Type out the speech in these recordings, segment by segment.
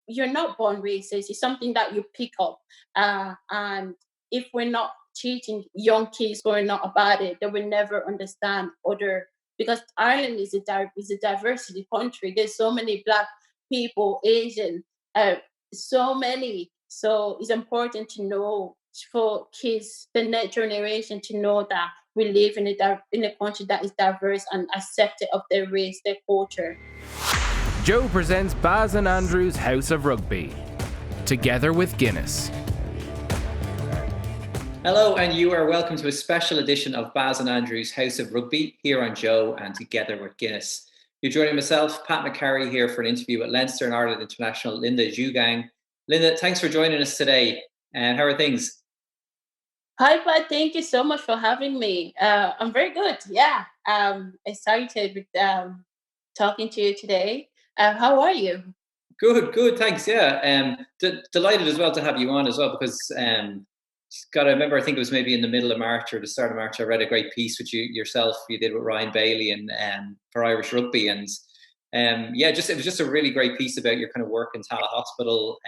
you're not born racist. It's something that you pick up. And if we're not teaching young kids growing up about it, they will never understand other. Because Ireland is is a diversity country. There's so many Black people, Asian, uh, so many. So it's important to know for kids, the next generation, to know that we live in in a country that is diverse and accepting of their race, their culture. Joe presents Baz and Andrew's House of Rugby, together with Guinness. Hello, and you are welcome to a special edition of Baz and Andrew's House of Rugby here on Joe and together with Guinness. You're joining myself, Pat McCarry, here for an interview with Leinster and Ireland international Linda Djougang. Linda, thanks for joining us today. And how are things? Hi, Pat. Thank you so much for having me. I'm very good. Yeah, excited with talking to you today. How are you? Good, thanks. Yeah, delighted as well to have you on as well because got to remember, I think it was maybe in the middle of March or the start of March, I read a great piece which you did with Ryan Bailey and for Irish Rugby, and it was just a really great piece about your kind of work in Tallaght Hospital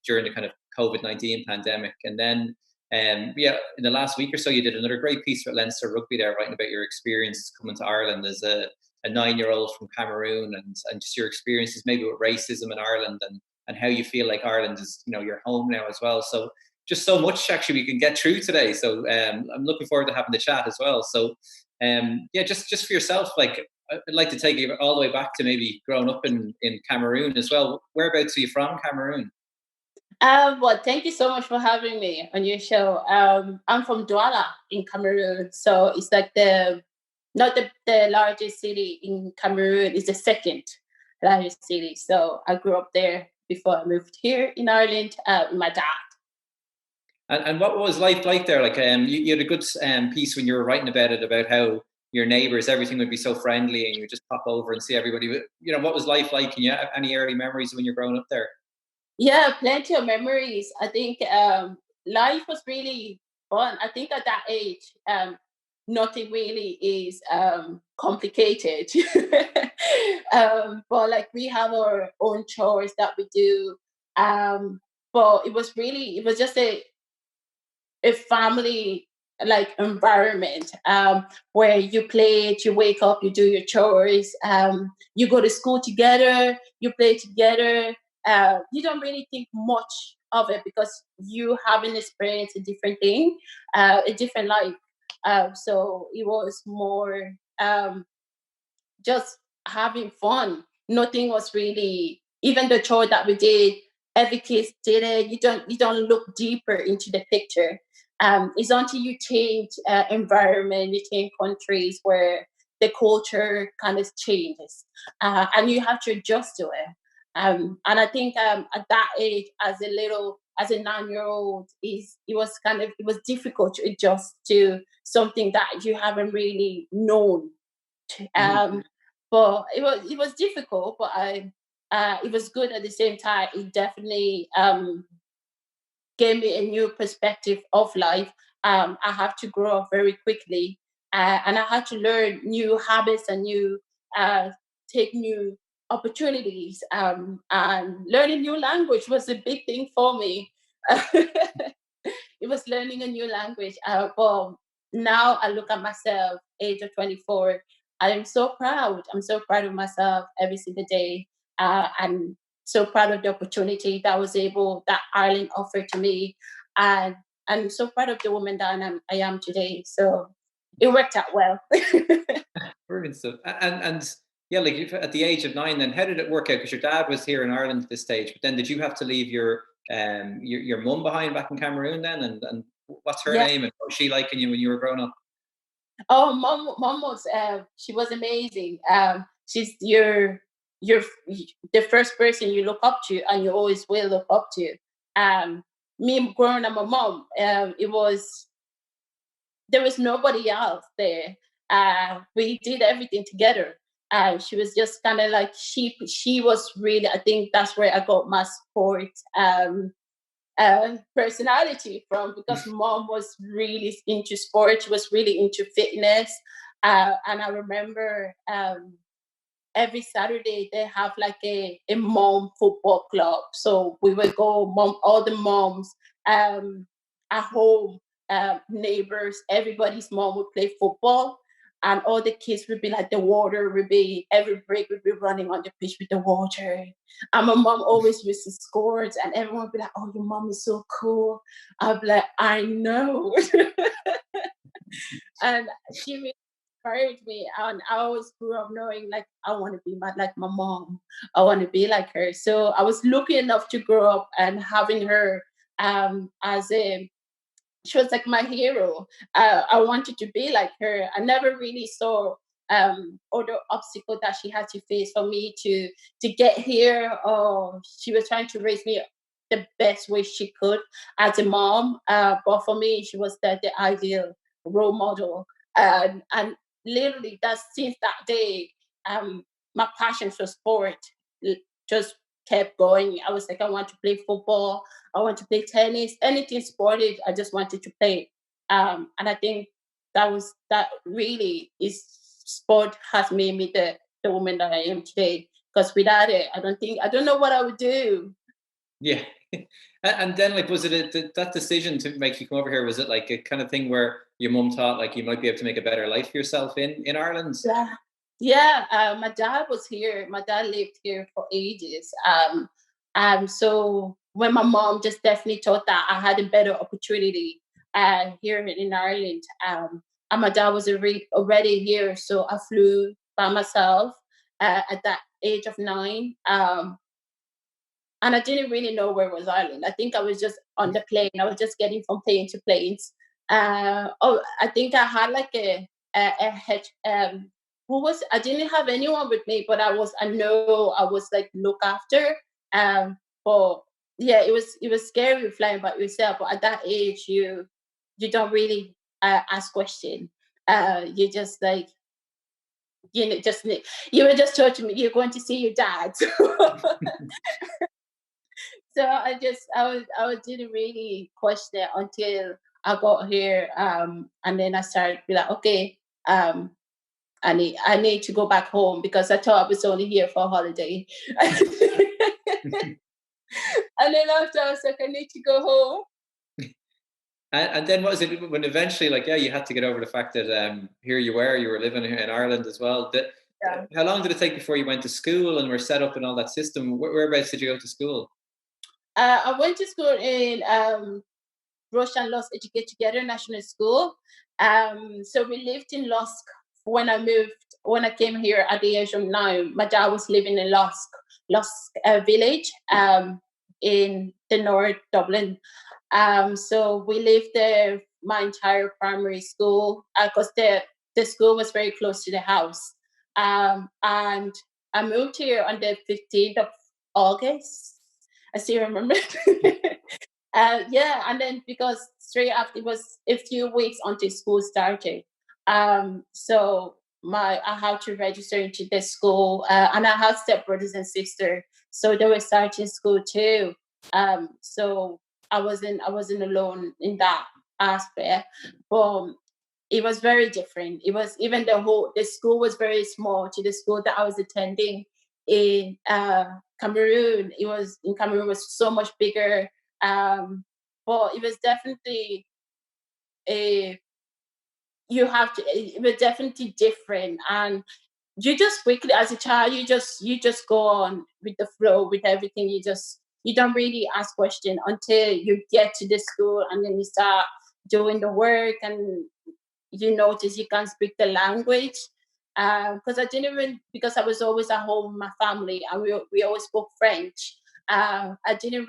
during the kind of COVID-19 pandemic, and then in the last week or so you did another great piece with Leinster Rugby there, writing about your experiences coming to Ireland as a 9-year-old from Cameroon, and just your experiences maybe with racism in Ireland, and how you feel like Ireland is, your home now as well. So just so much actually we can get through today. So I'm looking forward to having the chat as well. So just for yourself, like I'd like to take you all the way back to maybe growing up in Cameroon as well. Whereabouts are you from, Cameroon? Well, thank you so much for having me on your show. I'm from Douala in Cameroon, so it's like not the largest city in Cameroon. It's the second largest city. So I grew up there before I moved here in Ireland with my dad. And what was life like there? Like you had a good piece when you were writing about it, about how your neighbours, everything would be so friendly, and you would just pop over and see everybody. What was life like? Can you have any early memories when you're growing up there? Yeah, plenty of memories. I think life was really fun. I think at that age, nothing really is complicated. But like we have our own chores that we do. But it was just a family like environment where you play, you wake up, you do your chores, you go to school together, you play together. You don't really think much of it because you haven't experienced a different thing, a different life. So it was more just having fun. Nothing was really, even the chore that we did, every kid did it. You don't look deeper into the picture. It's until you change environment, you change countries where the culture kind of changes, and you have to adjust to it. And I think at that age, as a 9-year-old, it was difficult to adjust to something that you haven't really known. Um, but it was difficult, but it was good at the same time. It definitely gave me a new perspective of life. I have to grow up very quickly, and I had to learn new habits and take new opportunities. And learning new language was a big thing for me. It was learning a new language. But now I look at myself, age of 24. I am so proud. I'm so proud of myself every single day. And so proud of the opportunity that Ireland offered to me, and I'm so proud of the woman that I am today. So it worked out well. Brilliant stuff. And yeah, like at the age of 9, then how did it work out? Because your dad was here in Ireland at this stage, but then did you have to leave your mum behind back in Cameroon then? And what's her Yeah. name, and what was she like in you when you were growing up? Oh, mom was she was amazing. She's your the first person you look up to, and you always will look up to. Me growing up, my mom, there was nobody else there. We did everything together. She was just kind of like she was really. I think that's where I got my sport personality from, because mom was really into sport. She was really into fitness, and I remember every Saturday they have like a mom football club. So we would go, all the moms at home, neighbors, everybody's mom would play football. And all the kids would be like, the water would be, every break would be running on the pitch with the water. And my mom always used to score, and everyone would be like, oh, your mom is so cool. I'd be like, I know. And she really inspired me. And I always grew up knowing, like, I want to be like my mom. I want to be like her. So I was lucky enough to grow up and having her as a she was like my hero. I wanted to be like her. I never really saw other obstacle that she had to face for me to get here. Or she was trying to raise me the best way she could as a mom. But for me, she was the ideal role model. And literally, that's since that day, my passion for sport l- just kept going. I was like, I want to play football. I want to play tennis, anything sportive. I just wanted to play. And I think that really is sport has made me the woman that I am today. Because without it, I don't know what I would do. Yeah. And then, like, was it that decision to make you come over here? Was it like a kind of thing where your mum thought like you might be able to make a better life for yourself in Ireland? Yeah. Yeah, my dad was here. My dad lived here for ages. So when my mom just definitely thought that I had a better opportunity here in Ireland, and my dad was already here, so I flew by myself at that age of 9. And I didn't really know where was Ireland. I think I was just on the plane. I was just getting from plane to planes. I think I had like a head. Who was? I didn't have anyone with me, but I know I was like looked after. But yeah, it was scary flying by yourself. But at that age, you don't really ask question. You just like just you were just told to me you're going to see your dad. So I didn't really question it until I got here, and then I started to be like, okay, um, I need to go back home because I thought I was only here for a holiday. And then after I was like, I need to go home. And then what was it when eventually, like, yeah, you had to get over the fact that here you were living here in Ireland as well. Yeah. How long did it take before you went to school and were set up in all that system? Whereabouts did you go to school? I went to school in Rush and Lusk Educate Together National School. So we lived in Lusk when I came here at the age of 9. My dad was living in Lusk village, in the North Dublin. So we lived there my entire primary school because the school was very close to the house. And I moved here on the 15th of August. I still remember. Yeah, and then because straight after it was a few weeks until school started. So I had to register into the school, and I have step brothers and sisters, so they were starting school too. So I wasn't alone in that aspect, but it was very different. It was even the school was very small to the school that I was attending in Cameroon. Cameroon was so much bigger, but it was definitely a it was definitely different. And you just quickly as a child you just go on with the flow with everything. You don't really ask questions until you get to the school, and then you start doing the work, and you notice you can't speak the language. Because I didn't even because I was always at home with my family, and we always spoke French. I didn't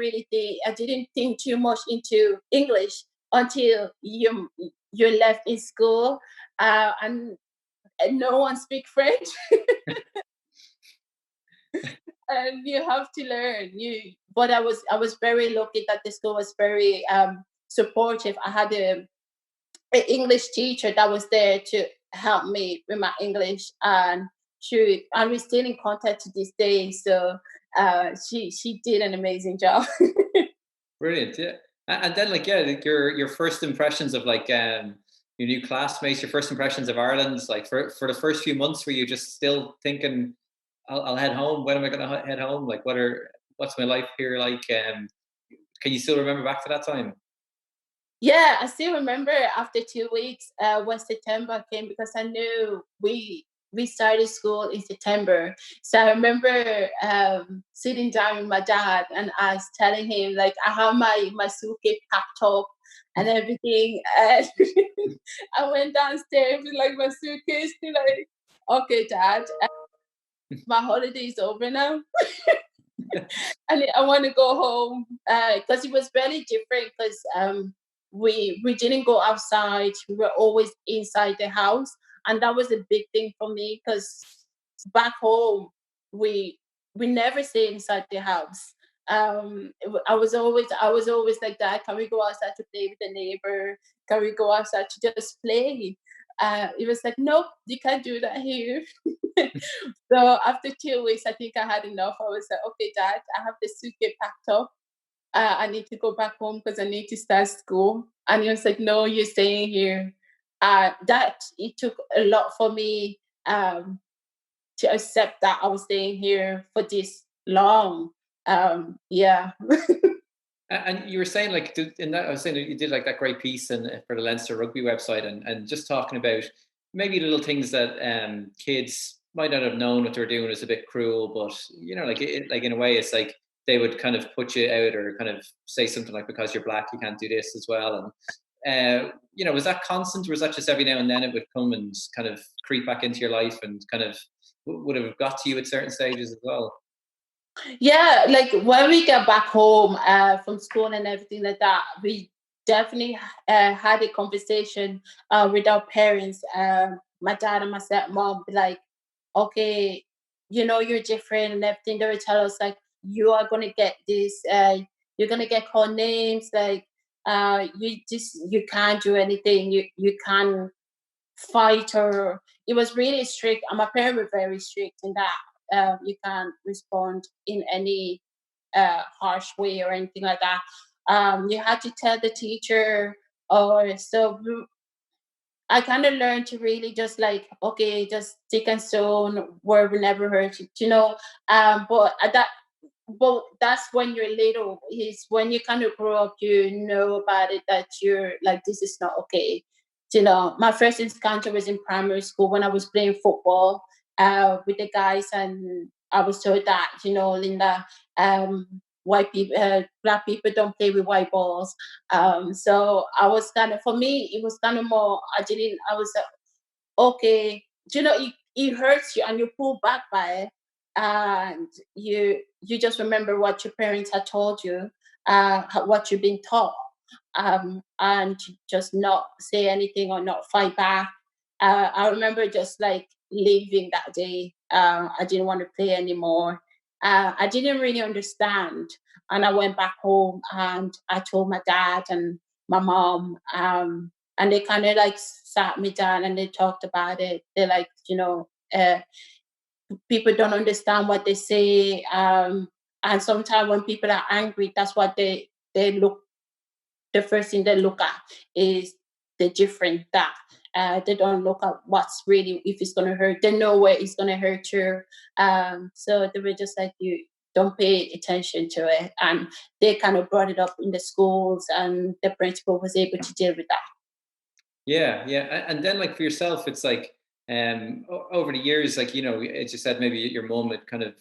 think too much into English until you left in school, and no one speak French. And you have to learn. But I was very lucky that the school was very supportive. I had an English teacher that was there to help me with my English, and we're still in contact to this day. So she did an amazing job. Brilliant, yeah. And then, like, yeah, like your first impressions of like your new classmates, your first impressions of Ireland, like for the first few months, were you just still thinking I'll head home. When am I going to head home? Like, what's my life here like? Can you still remember back to that time? Yeah, I still remember after 2 weeks when September came, because I knew we started school in September. So I remember sitting down with my dad and I was telling him, like, I have my suitcase packed up and everything. And I went downstairs with like my suitcase to like, okay, dad, my holiday is over now. And I want to go home because it was very different because we didn't go outside. We were always inside the house, and that was a big thing for me because back home we we never stay inside the house. I was always like that. Can we go outside to play with the neighbor? Can we go outside to just play? It was like, nope, you can't do that here. So after 2 weeks, I think I had enough. I was like, okay, dad, I have the suitcase packed up. I need to go back home because I need to start school. And he was like, no, you're staying here. That it took a lot for me to accept that I was staying here for this long. Yeah. And you were saying like in that, I was saying that you did like that great piece for the Leinster Rugby website, and just talking about maybe little things that kids might not have known what they were doing is a bit cruel, but like like in a way, it's like they would kind of put you out or kind of say something like, because you're black, you can't do this as well. And was that constant, or was that just every now and then it would come and kind of creep back into your life and kind of would have got to you at certain stages as well? Yeah, like when we got back home from school and everything like that, we definitely had a conversation with our parents. My dad and my stepmom be like, okay, you're different and everything. They would tell us like, you are gonna get this. You're gonna get called names. Like, you can't do anything. You can't fight, or it was really strict. And my parents were very strict in that. You can't respond in any harsh way or anything like that. You had to tell the teacher, or so. I kind of learned to really just like, okay, just stick and stone, word will never hurt you. But at that, but that's when you're little. Is when you kind of grow up, you know about it, that you're like, this is not okay. My first encounter was in primary school when I was playing football with the guys, and I was told that, Linda, white people, black people don't play with white balls. So I was kind of, for me, it was kind of more. I was okay, it hurts you and you pull back by it, and you just remember what your parents had told you, what you've been taught, and just not say anything or not fight back. I remember just like leaving that day. I didn't want to play anymore. I didn't really understand, and I went back home and I told my dad and my mom. And they kind of like sat me down and they talked about it. They're like, people don't understand what they say, and sometimes when people are angry, that's what they look. The first thing they look at is the different that. They don't look at what's really, if it's gonna hurt. They know where it's gonna hurt you. So they were just like, you don't pay attention to it, and they kind of brought it up in the schools, and the principal was able to deal with that. Yeah, yeah. And then like for yourself, it's like over the years, like, as you said, maybe your mom had kind of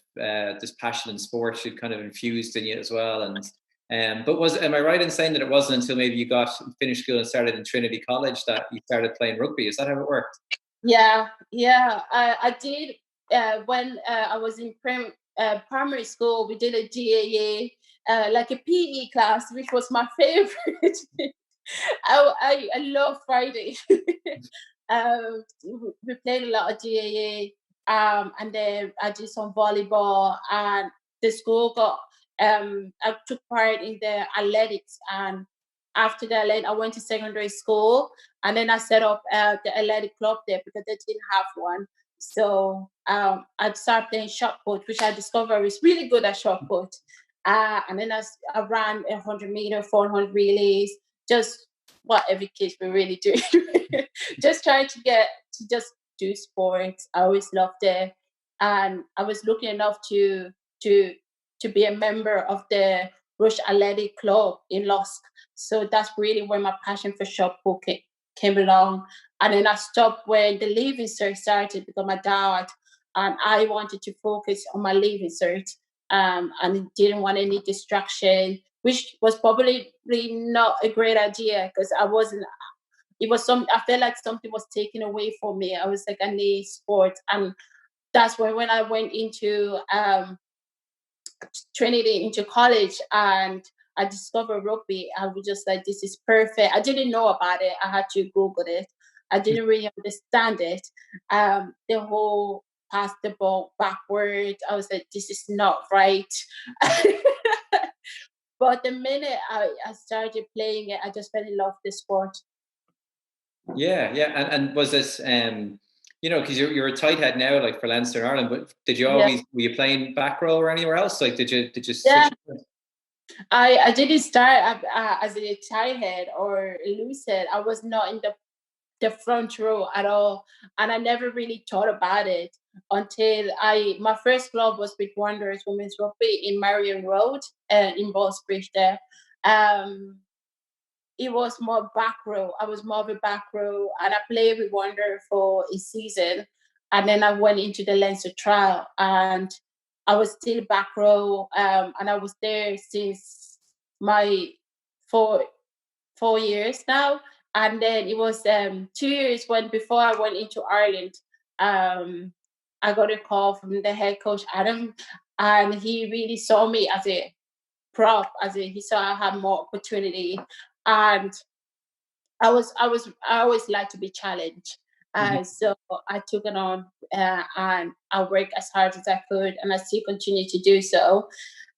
this passion in sports she'd kind of infused in you as well. And but am I right in saying that it wasn't until maybe you got finished school and started in Trinity College that you started playing rugby? Is that how it worked? Yeah, yeah. I did when I was in primary school. We did a GAA, like a PE class, which was my favorite. I love Friday. We played a lot of GAA, and then I did some volleyball, and the school got. I took part in the athletics, and after the athletic, I went to secondary school, and then I set up the athletic club there because they didn't have one. So I started playing shot put, which I discovered was really good at shot put. And then I ran 100-meter, 400 relays, just what every kid will really do. Just trying to get to just do sports. I always loved it. and I was lucky enough to be a member of the Rush Athletic Club in Lusk. So that's really where my passion for shot put came along. And then I stopped when the leaving cert started because my dad and I wanted to focus on my leaving cert, and didn't want any distraction, which was probably not a great idea because I wasn't. It was I felt like something was taken away from me. I was like, I need sport, and that's when I went into Trinity into college and I discovered rugby. I was just like, this is perfect. I didn't know about it. I had to Google it. I didn't really understand it. The whole pass the ball backward. I was like, this is not right. But the minute I started playing it, I just fell in love with the sport. Yeah, yeah. And was this because you're a tight head now, like for Leinster and Ireland, but did you Yeah. always were you playing back row or anywhere else? Like did you Yeah. switch? I didn't start as a tight head or loose head. I was not in the front row at all, and I never really thought about it until my first club was with Wanderers Women's Rugby in Marion Road, in Ballsbridge there. It was more back row. I was more of a back row, and I played with Wander for a season, and then I went into the Leinster trial, and I was still back row, and I was there since my four 4 years now. And then it was 2 years when before I went into Ireland, I got a call from the head coach Adam, and he really saw me as a prop, he saw I had more opportunity, and I always like to be challenged. So I took it on, and I worked as hard as I could, and I still continue to do so,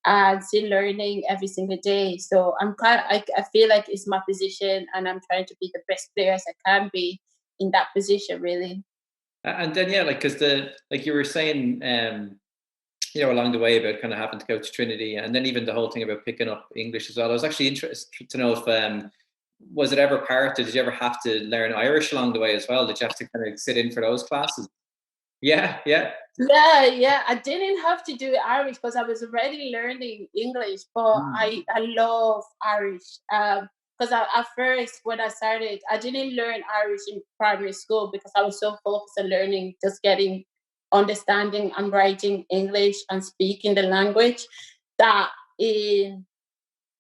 and still learning every single day. So I feel like it's my position, and I'm trying to be the best player as I can be in that position, really. And then like because like you were saying, along the way about kind of having to go to Trinity, and then even the whole thing about picking up English as well. I was actually interested to know if was it ever did you ever have to learn Irish along the way as well? Did you have to kind of sit in for those classes? Yeah, yeah. Yeah. I didn't have to do Irish because I was already learning English, but I love Irish. Because at first, when I started, I didn't learn Irish in primary school because I was so focused on learning, just getting understanding and writing English and speaking the language, that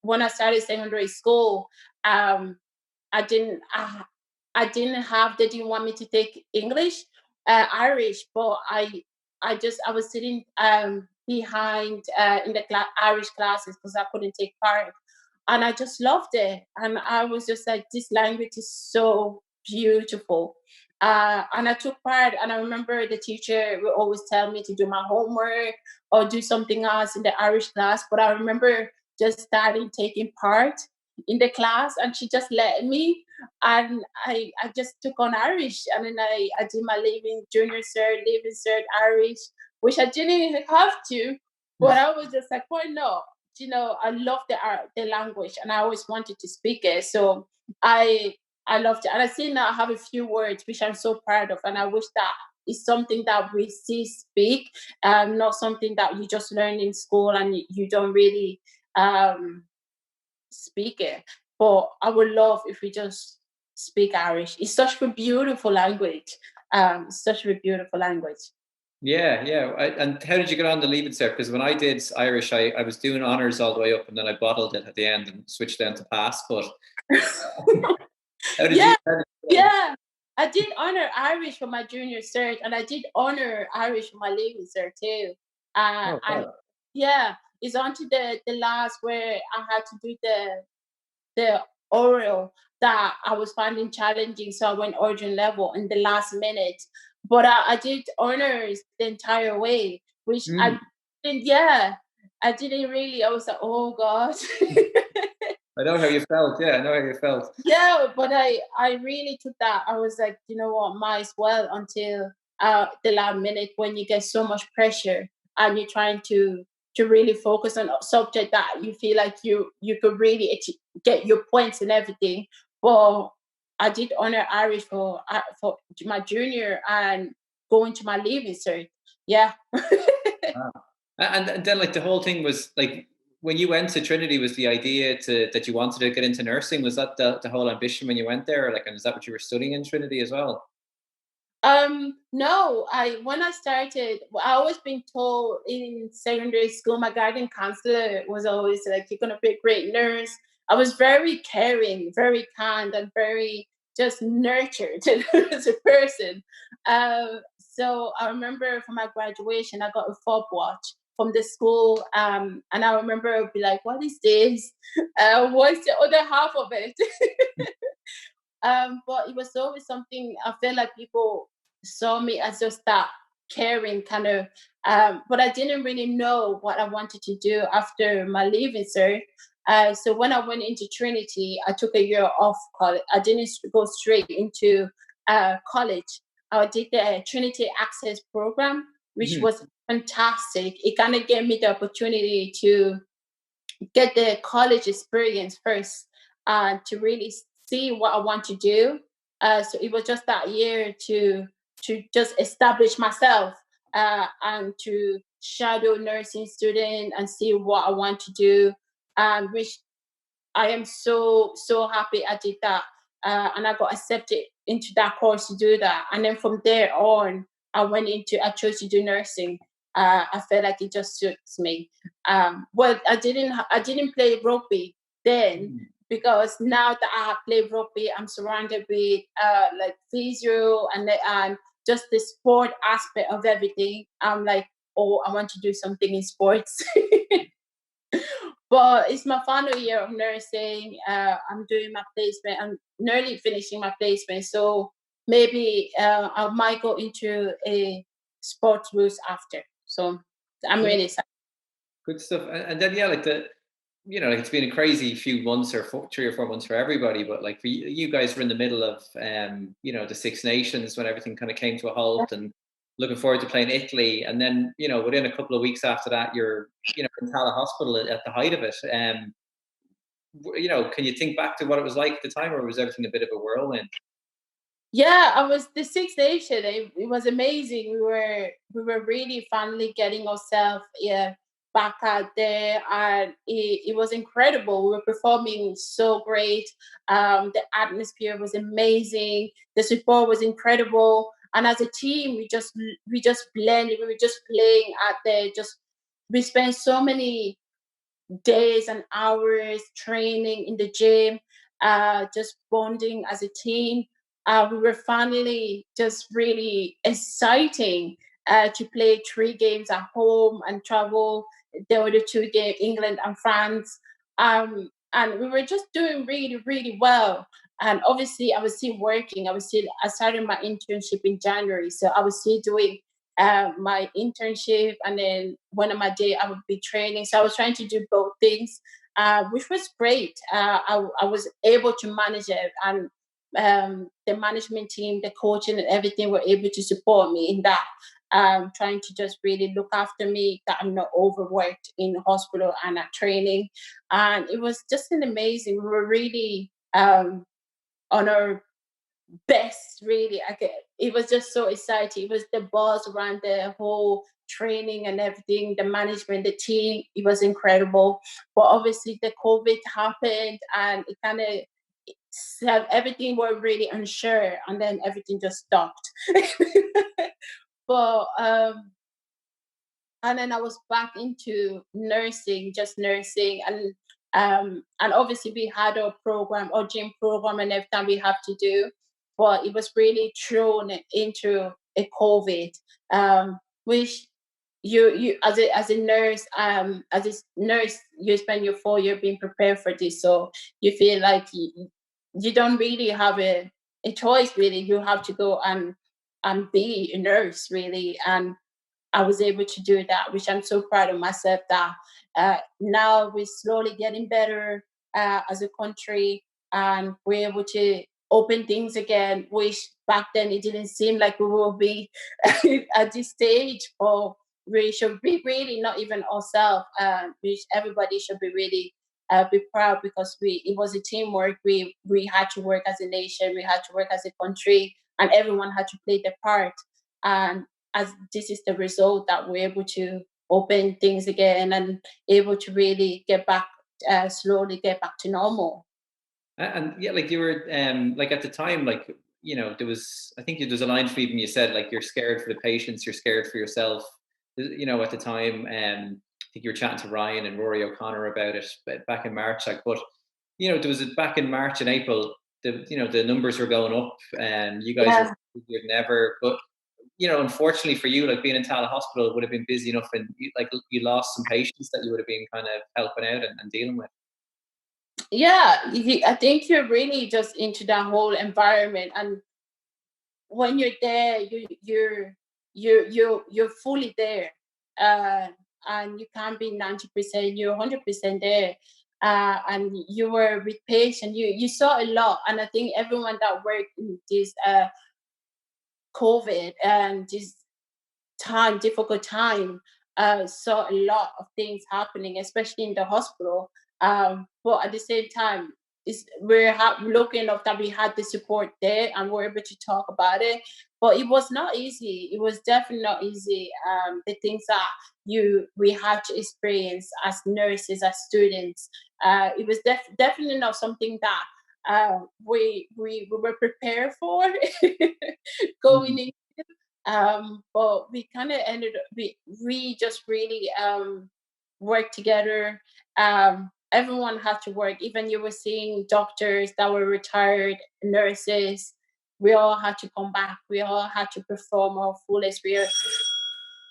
when I started secondary school, I didn't I didn't have they didn't want me to take English, Irish, but I was sitting behind in the Irish classes because I couldn't take part, and I just loved it, and I was just like, this language is so beautiful. And I took part, and I remember the teacher would always tell me to do my homework or do something else in the Irish class, but I remember just starting taking part in the class, and she just let me, and I just took on Irish, and then I did my leaving cert Irish, which I didn't even have to, but I was just like, why not? I love the language, and I always wanted to speak it, so I I loved it, and I still now have a few words which I'm so proud of, and I wish that is something that we still speak, not something that you just learn in school and you don't really um speak it. But I would love if we just speak Irish. It's such a beautiful language. Such a beautiful language. Yeah, yeah. And how did you get on the Leaving Cert? Because when I did Irish, I was doing honours all the way up, and then I bottled it at the end and switched down to pass. But how did Yeah, you? yeah. I did honor Irish for my junior cert, and I did honor Irish for my leaving cert too. Oh, And wow. yeah, it's on to the last where I had to do the oral that I was finding challenging, so I went origin level in the last minute. But I did honors the entire way, which Mm. I didn't really. I was like, oh god. I know how you felt. Yeah, I know how you felt. Yeah, but I really took that. I was like, you know what, might as well until the last minute when you get so much pressure and you're trying to really focus on a subject that you feel like you could really get your points and everything. But I did honor Irish for my junior and going to my leaving cert. Yeah. Wow. And then like the whole thing was like when you went to Trinity, was the idea that you wanted to get into nursing? Was that the whole ambition when you went there? Like, and is that what you were studying in Trinity as well? No, when I started, I always been told in secondary school, my guidance counselor was always like, "You're gonna be a great nurse." I was very caring, very kind, and very just nurtured as a person. So I remember for my graduation, I got a fob watch from the school, and I remember I'd be like, "What is this? What's the other half of it?" But it was always something I felt like people saw me as just that caring kind of. But I didn't really know what I wanted to do after my leaving cert. So when I went into Trinity, I took a year off college. I didn't go straight into college. I did the Trinity Access Program, which Mhm. was fantastic. It kind of gave me the opportunity to get the college experience first and to really see what I want to do. So it was just that year to just establish myself and to shadow nursing student and see what I want to do, which I am so happy I did that, and I got accepted into that course to do that. And then from there on, I chose to do nursing. I felt like it just suits me. Well, I didn't play rugby then Mhm. because now that I have played rugby, I'm surrounded with like physio and just the sport aspect of everything. I'm like, oh, I want to do something in sports. But it's my final year of nursing. I'm doing my placement. I'm nearly finishing my placement. So maybe I might go into a sports route after. So I'm Yeah, really excited. good stuff. And then yeah, like like it's been a crazy few months or 3 or 4 months for everybody, but like for you guys were in the middle of the Six Nations when everything kind of came to a halt, and looking forward to playing Italy, and then within a couple of weeks after that you're in Tallaght Hospital at the height of it. Can you think back to what it was like at the time, or was everything a bit of a whirlwind? Yeah, I was the Six Nation. It was amazing. We were really finally getting ourselves, yeah, back out there, and it was incredible. We were performing so great. The atmosphere was amazing. The support was incredible, and as a team, we just blended. We were just playing out there. Just we spent so many days and hours training in the gym, just bonding as a team. We were finally just really exciting to play 3 games at home and travel. There were the 2 games, England and France. And we were just doing really, really well. And obviously, I was still working. I started my internship in January. So I was still doing my internship, and then one of my day I would be training. So I was trying to do both things, which was great. I was able to manage it, and the management team, the coaching, and everything were able to support me in that. Trying to just really look after me, that I'm not overworked in hospital and at training, and it was just an amazing. We were really on our best, really. It was just so exciting. It was the buzz around the whole training and everything, the management, the team. It was incredible. But obviously the COVID happened, and it kind of, so everything were really unsure, and then everything just stopped. But and then I was back into nursing, just nursing, and obviously we had our program, our gym program, and everything we have to do, but it was really thrown into a COVID, which you as a nurse, you spend your 4 year being prepared for this, so you feel like you don't really have a choice. Really, you have to go and be a nurse, really, and I was able to do that, which I'm so proud of myself that now we're slowly getting better as a country, and we're able to open things again, which back then it didn't seem like we will be at this stage. Or we should be really not even ourselves, which everybody should be proud, because it was a teamwork. We had to work as a nation, we had to work as a country, and everyone had to play their part. And as this is the result that we're able to open things again and able to really get back, slowly get back to normal. And yeah, like you were like at the time, like there was, I think there's a line for even you said like you're scared for the patients, you're scared for yourself. At the time, I think you were chatting to Ryan and Rory O'Connor about it back in March. Like, but there was back in March and April, the numbers were going up, and you guys were Yeah. busier than ever. But unfortunately for you, like being in Tallaght Hospital would have been busy enough, and you lost some patients that you would have been kind of helping out and dealing with. Yeah, I think you're really just into that whole environment, and when you're there, you're fully there, uh, and you can't be 90%. You're 100% there, and you were with patient. You saw a lot, and I think everyone that worked in this COVID and this difficult time, saw a lot of things happening, especially in the hospital. But at the same time, we're lucky enough that we had the support there and we're able to talk about it. But it was not easy. It was definitely not easy. The things that we had to experience as nurses, as students, it was definitely not something that we were prepared for going Mhm. in. But we kind of ended up, we just really worked together. Everyone had to work. Even you were seeing doctors that were retired, nurses. We all had to come back. We all had to perform our fullest.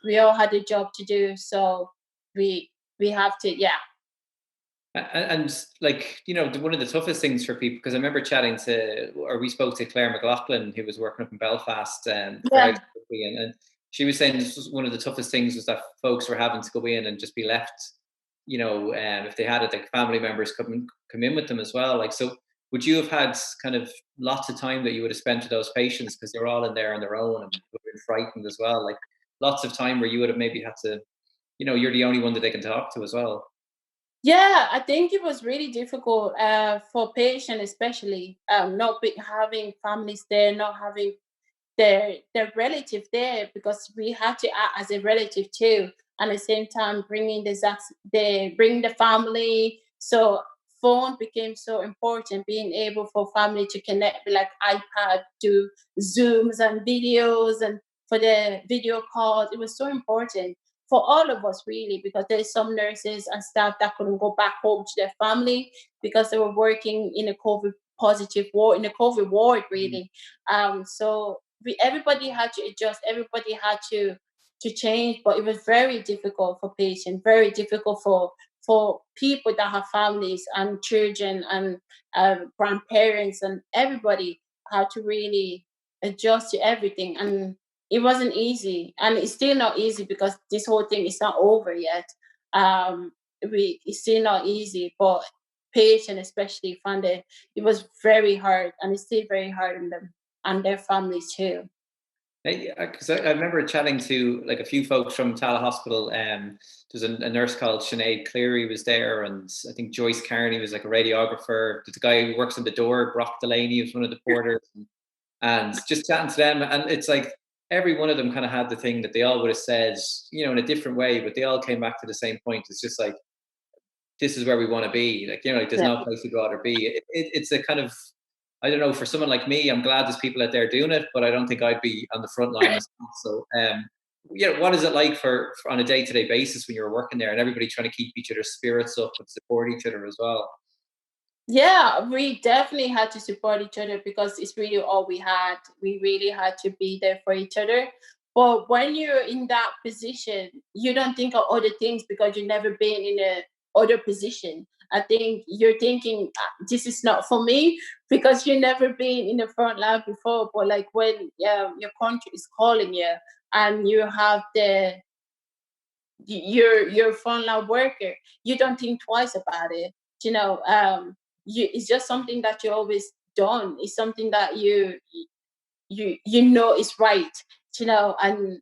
We all had a job to do. So we we have to, yeah. And like one of the toughest things for people, because I remember chatting to, or we spoke to Claire McLaughlin, who was working up in Belfast for House Yeah. Rugby, and she was saying this was one of the toughest things was that folks were having to go in and just be left, if they had it, like family members come in with them as well. Like, so would you have had kind of lots of time that you would have spent with those patients because they're all in there on their own and would have been frightened as well? Like lots of time where you would have maybe had to, you're the only one that they can talk to as well. Yeah, I think it was really difficult for patients, especially not having families there, not having their relative there, because we had to act as a relative too, and at the same time bringing bring the family. So phone became so important, being able for family to connect with like iPad, do Zooms and videos, and for the video calls, it was so important for all of us really, because there's some nurses and staff that couldn't go back home to their family because they were working in a COVID positive ward, in a COVID ward really. So everybody had to adjust, everybody had to change, but it was very difficult for patients, very difficult for people that have families and children and grandparents, and everybody had to really adjust to everything. And it wasn't easy, and it's still not easy because this whole thing is not over yet. um it's still not easy, but patients especially found it was very hard, and it's still very hard on them and their families too. Because I remember chatting to like a few folks from Tallaght Hospital. There's a nurse called Sinead Cleary was there, and I think Joyce Carney was like a radiographer. There's a guy who works on the door, Brock Delaney, was one of the porters, and just chatting to them. And it's like every one of them kind of had the thing that they all would have said, in a different way, but they all came back to the same point. It's just like, this is where we want to be. Like, like there's Yeah. no place we'd rather be. It's a kind of, I don't know, for someone like me, I'm glad there's people out there doing it, but I don't think I'd be on the front line myself. So, what is it like for on a day-to-day basis when you're working there and everybody trying to keep each other's spirits up and support each other as well? Yeah, we definitely had to support each other because it's really all we had. We really had to be there for each other. But when you're in that position, you don't think of other things because you've never been in a other position. I think you're thinking, this is not for me," because you've never been in the front line before. But like when your country is calling you and you have your frontline worker, you don't think twice about it. You know, it's just something that you always done. It's something that you know is right. And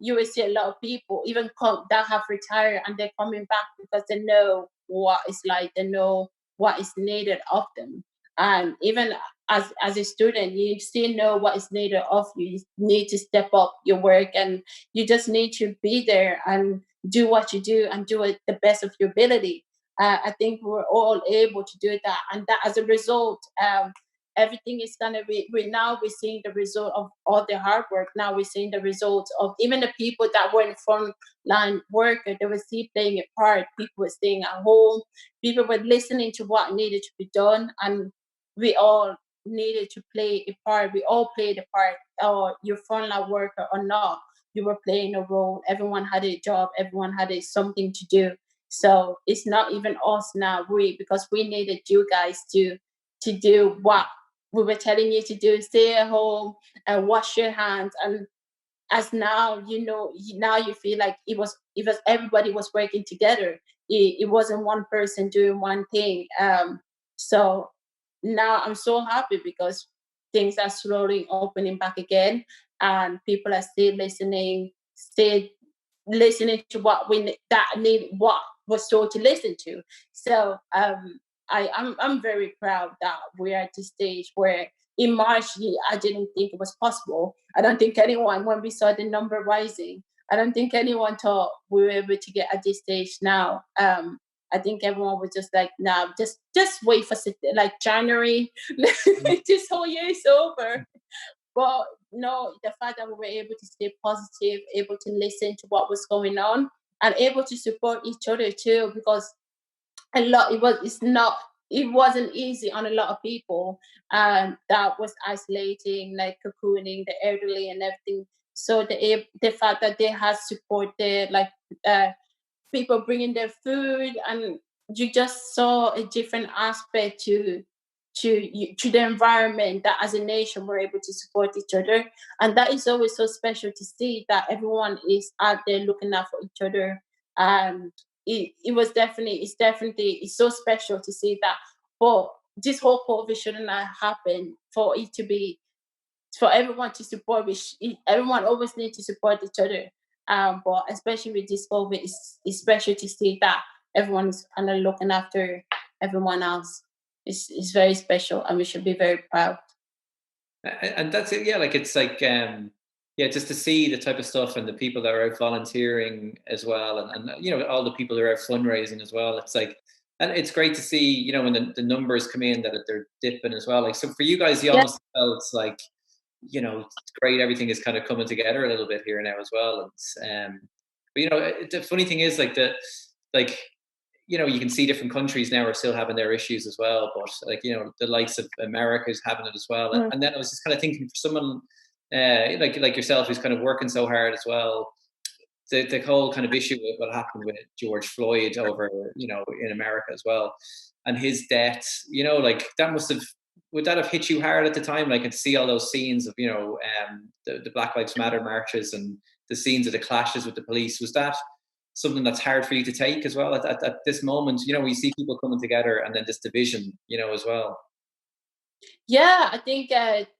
you will see a lot of people even that have retired and they're coming back because they know what it's like. They know what is needed of them. And even as a student, you still know what is needed of you. You need to step up your work, and you just need to be there and do what you do and do it the best of your ability. I think we're all able to do that, and that as a result, everything is gonna be. We're seeing the result of all the hard work. Now we're seeing the results of even the people that were in front line worker. They were still playing a part. People were staying at home. People were listening to what needed to be done, and we all needed to play a part. We all played a part, or you're frontline worker or not. You were playing a role. Everyone had a job. Everyone had something to do. So it's not even us now. Because we needed you guys to do what we were telling you to do. Stay at home and wash your hands. And as now, now you feel like it was everybody was working together. It wasn't one person doing one thing. So now I'm so happy because things are slowly opening back again, and people are still listening to what what was told to listen to. So I'm very proud that we're at this stage where in March I didn't think it was possible. I don't think anyone, when we saw the number rising, I don't think anyone thought we were able to get at this stage now. I think everyone was just like, nah, just wait for like January. This whole year is over. But no, the fact that we were able to stay positive, able to listen to what was going on, and able to support each other too, because it wasn't easy on a lot of people, that was isolating, like cocooning the elderly and everything. So the fact that they had support there, like people bringing their food, and you just saw a different aspect to the environment, that as a nation we're able to support each other. And that is always so special to see that everyone is out there looking out for each other. And it's so special to see that. But this whole COVID shouldn't have happened for it to be, for everyone to support. Everyone always needs to support each other. But especially with this COVID, it's special to see that everyone is kind of looking after everyone else. It's very special, and we should be very proud. And that's it. Yeah, like it's like yeah, just to see the type of stuff and the people that are out volunteering as well, and all the people who are out fundraising as well. It's like, and it's great to see when the numbers come in that they're dipping as well. Like, so for you guys, you Yeah. almost felt like it's great, everything is kind of coming together a little bit here now as well. And but the funny thing is like you can see different countries now are still having their issues as well, but like the likes of America is having it as well. Mm. And then I was just kind of thinking, for someone like yourself, who's kind of working so hard as well, the whole kind of issue with what happened with George Floyd over in America as well, and his death, like that would that have hit you hard at the time, like, and to see all those scenes of the Black Lives Matter marches and the scenes of the clashes with the police? Was that something that's hard for you to take as well at this moment? We see people coming together, and then this division, as well. Yeah, I think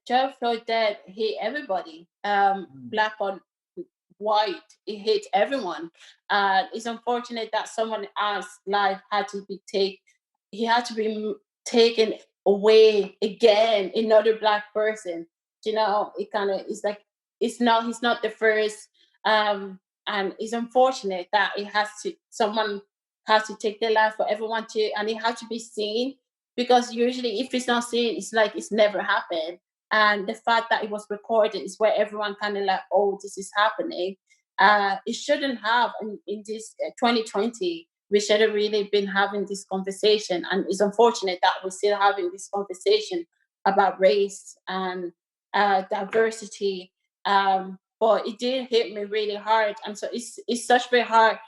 George Floyd dead hit everybody, black on white. It hit everyone. It's unfortunate that someone else's life had to be He had to be taken away again. Another black person. It kind of is like he's not the first. And it's unfortunate that someone has to take their life for everyone to, and it has to be seen, because usually if it's not seen, it's like it's never happened. And the fact that it was recorded is where everyone kind of like, oh, this is happening. It shouldn't have in this 2020. We should have really been having this conversation, and it's unfortunate that we're still having this conversation about race and diversity. But it did hit me really hard, and so it's such very hard,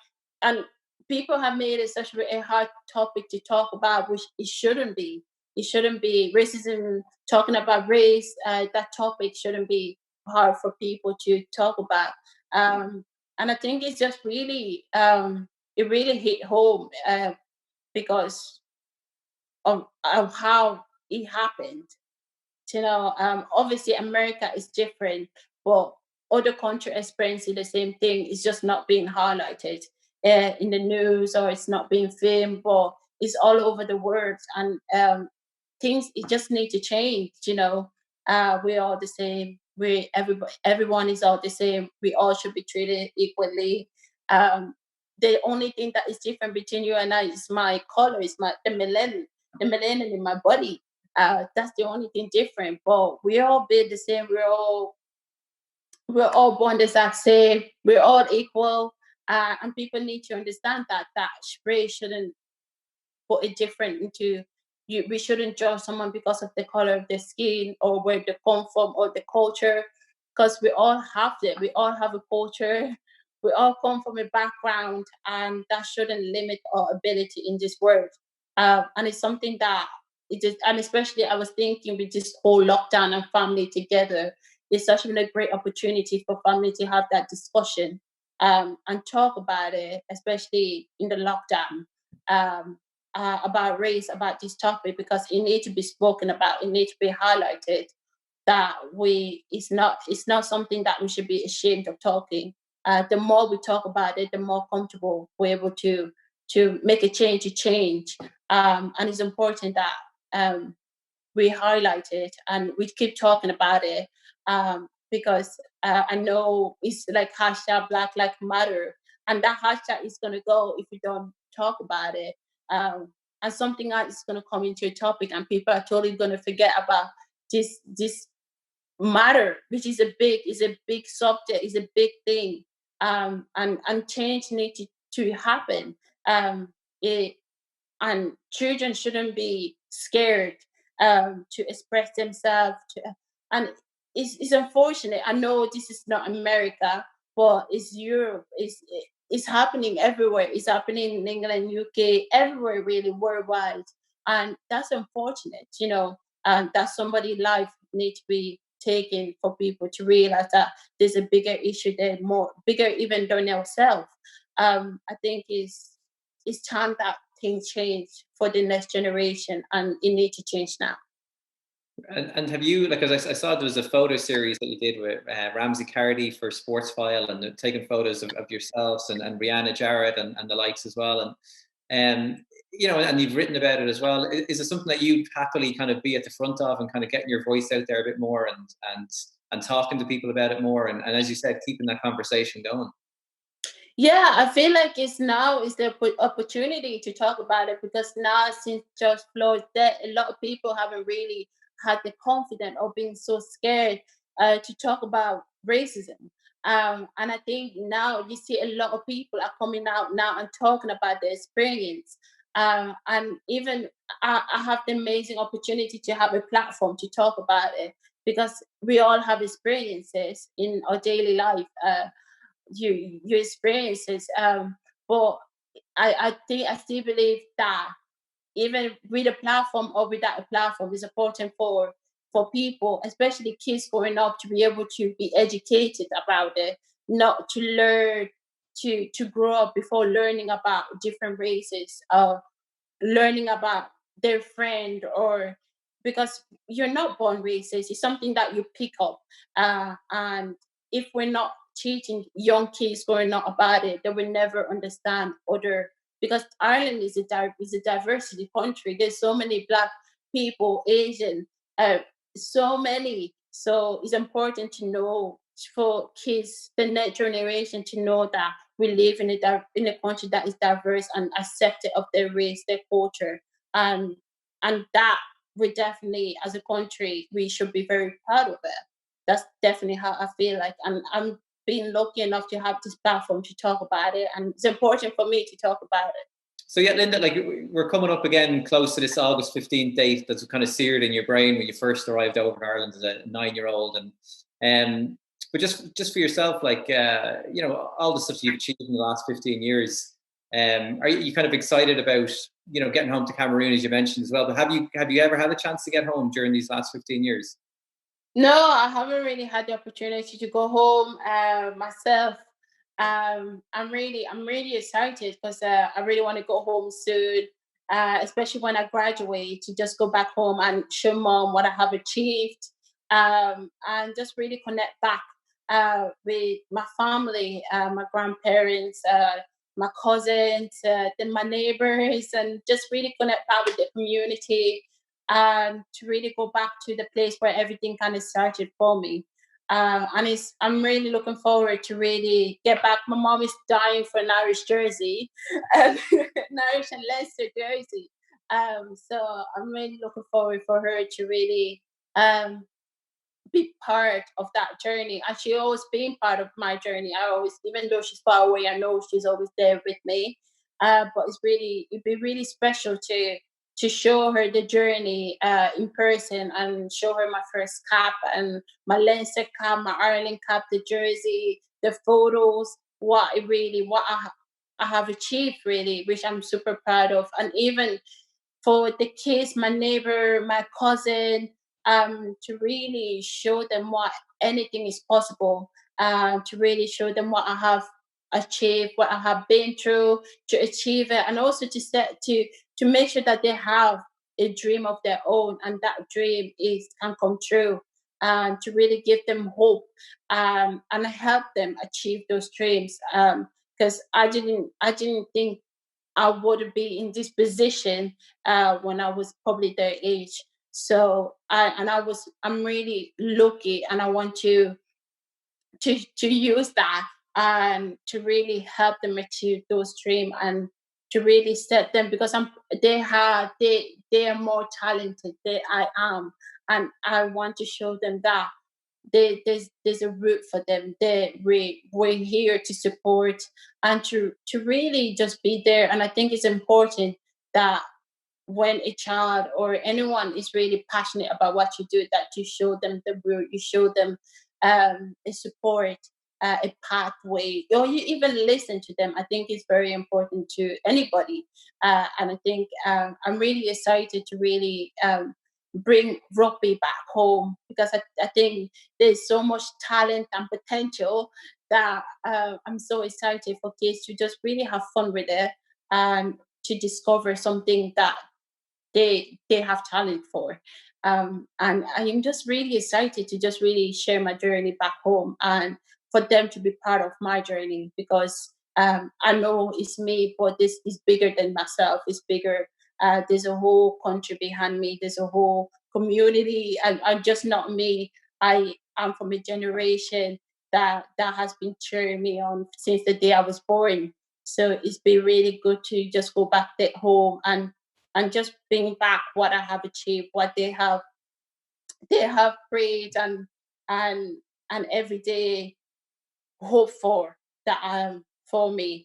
and people have made it such a hard topic to talk about, which it shouldn't be. It shouldn't be racism. Talking about race, that topic shouldn't be hard for people to talk about. And I think it's just really, it really hit home, because of how it happened. Obviously America is different, but other countries experiencing the same thing is just not being highlighted in the news, or it's not being filmed, but it's all over the world. And things it just need to change. We're all the same. Everyone is all the same. We all should be treated equally. The only thing that is different between you and I is my color, is the melanin in my body. That's the only thing different. But we all be the same. We're all born the exact same. We're all equal. And people need to understand that race shouldn't put it different into you. We shouldn't judge someone because of the color of their skin or where they come from or the culture, because we all have it. We all have a culture. We all come from a background, and that shouldn't limit our ability in this world. And it's something that it is, and especially I was thinking with this whole lockdown and family together, it's such a great opportunity for family to have that discussion, and talk about it, especially in the lockdown. Um, about race, about this topic, because it needs to be spoken about, it needs to be highlighted, that it's not something that we should be ashamed of talking. The more we talk about it, the more comfortable we're able to make a change. And it's important that we highlight it and we keep talking about it, because I know it's like hashtag Black Lives Matter, and that hashtag is going to go if we don't talk about it. And something else is going to come into a topic, and people are totally going to forget about this matter, which is a big subject, is a big thing, and change needs to happen. It and children shouldn't be scared to express themselves. And it's unfortunate. I know this is not America, but it's Europe. It's happening everywhere. It's happening in England, UK, everywhere, really worldwide, and that's unfortunate. And that somebody's life needs to be taken for people to realize that there's a bigger issue there, more bigger even than ourselves. I think it's time that things change for the next generation, and it needs to change now. And have you, like, as I saw there was a photo series that you did with Ramsey Cardy for Sports File, and they're taking photos of yourselves and Rihanna Jarrett and the likes as well. And and you've written about it as well. Is it something that you'd happily kind of be at the front of and kind of getting your voice out there a bit more and talking to people about it more? And as you said, keeping that conversation going. Yeah, I feel like it's now is the opportunity to talk about it, because now since George Floyd's death, a lot of people haven't really had the confidence or being so scared to talk about racism. And I think now you see a lot of people are coming out now and talking about their experience. And even I have the amazing opportunity to have a platform to talk about it, because we all have experiences in our daily life. Your experiences. But I still believe that even with a platform or without a platform, it's important for people, especially kids growing up, to be able to be educated about it, not to learn to grow up before learning about different races, learning about their friend, or because you're not born racist, it's something that you pick up. And if we're not teaching young kids growing up about it, they will never understand other, because Ireland is a diversity country. There's so many Black people, Asian, uh, so many. So it's important to know, for kids, the next generation, to know that we live in a country that is diverse and accepted of their race, their culture, and that we definitely, as a country, we should be very proud of it. That's definitely how I feel like, and I'm being lucky enough to have this platform to talk about it, and it's important for me to talk about it. So yeah, Linda, like, we're coming up again close to this August 15th date that's kind of seared in your brain when you first arrived over in Ireland as a 9-year-old. And but just for yourself, like, all the stuff you've achieved in the last 15 years, are you kind of excited about, getting home to Cameroon, as you mentioned as well? But have you ever had a chance to get home during these last 15 years? No, I haven't really had the opportunity to go home myself. I'm really excited, because I really want to go home soon, especially when I graduate, to just go back home and show mom what I have achieved, and just really connect back with my family, my grandparents, my cousins, then my neighbors, and just really connect back with the community. and to really go back to the place where everything kind of started for me. And I'm really looking forward to really get back. My mom is dying for an Irish jersey, an Irish and Leinster jersey. So I'm really looking forward for her to really um, be part of that journey. And she always been part of my journey. I always, even though she's far away, I know she's always there with me. But it'd be really special to show her the journey in person and show her my first cap and my Leinster cap, my Ireland cap, the jersey, the photos, I have achieved really, which I'm super proud of. And even for the kids, my neighbor, my cousin, to really show them what anything is possible, to really show them what I have achieved, what I have been through to achieve it, and also to make sure that they have a dream of their own, and that dream is can come true, and to really give them hope, and help them achieve those dreams. Because I didn't think I would be in this position when I was probably their age. So I'm really lucky, and I want to use that and to really help them achieve those dreams and to really set them, because they are more talented than I am, and I want to show them that there's a route for them. We're here to support and to really just be there. And I think it's important that when a child or anyone is really passionate about what you do, that you show them the route, you show them a support, a pathway, or you even listen to them. I think it's very important to anybody. And I think I'm really excited to really bring rugby back home, because I think there's so much talent and potential that I'm so excited for kids to just really have fun with it and to discover something that they have talent for. And I am just really excited to just really share my journey back home and for them to be part of my journey, because I know it's me, but this is bigger than myself. It's bigger. There's a whole country behind me. There's a whole community. And I'm just not me. I am from a generation that has been cheering me on since the day I was born. So it's been really good to just go back at home and just bring back what I have achieved, what they have prayed and and every day hope for that for me.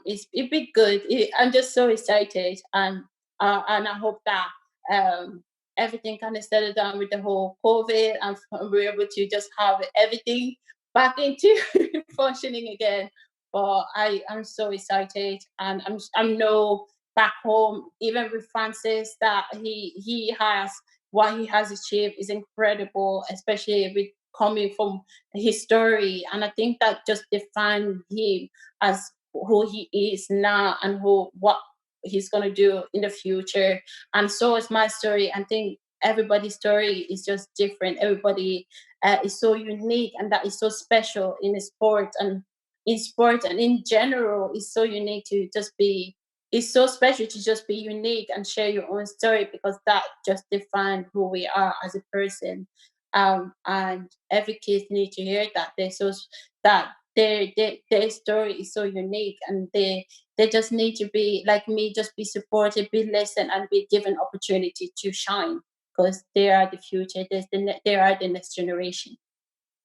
It'd be good. I'm just so excited, and I hope that um everything kind of settled down with the whole COVID, and we're able to just have everything back into functioning again. But I'm so excited, and I'm no back home, even with Francis, that he has what he has achieved is incredible, especially with coming from his story. And I think that just defines him as who he is now and who what he's gonna do in the future. And so is my story. I think everybody's story is just different. Everybody is so unique, and that is so special in a sport, and in sport and in general is so unique to just be. It's so special to just be unique and share your own story, because that just defines who we are as a person. And every kid need to hear that that their story is so unique, and they just need to be like me, just be supported, be listened, and be given opportunity to shine, because they are the future. They are the next generation.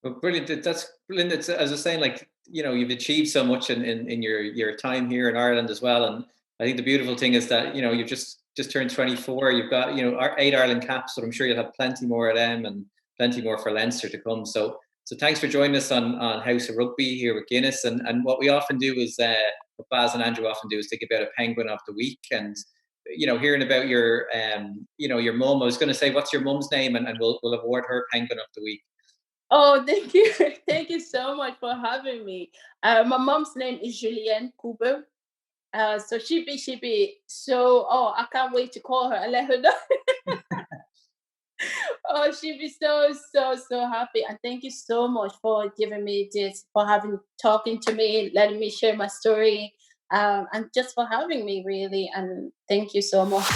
Well, brilliant. That's brilliant. It's, as I was saying, like, you've achieved so much in your time here in Ireland as well. And I think the beautiful thing is that, you've just turned 24. You've got, 8 Ireland caps, but I'm sure you'll have plenty more of them and plenty more for Leinster to come. So thanks for joining us on House of Rugby here with Guinness. And what we often do is, what Baz and Andrew often do is to give out a Penguin of the Week. And, hearing about your mum, I was going to say, what's your mum's name? And we'll award her Penguin of the Week. Oh, thank you. Thank you so much for having me. My mom's name is Julienne Kuber. So she'd be so, oh, I can't wait to call her and let her know. Oh, she'd be so happy. And thank you so much for giving me this, for talking to me, letting me share my story, and just for having me really. And thank you so much.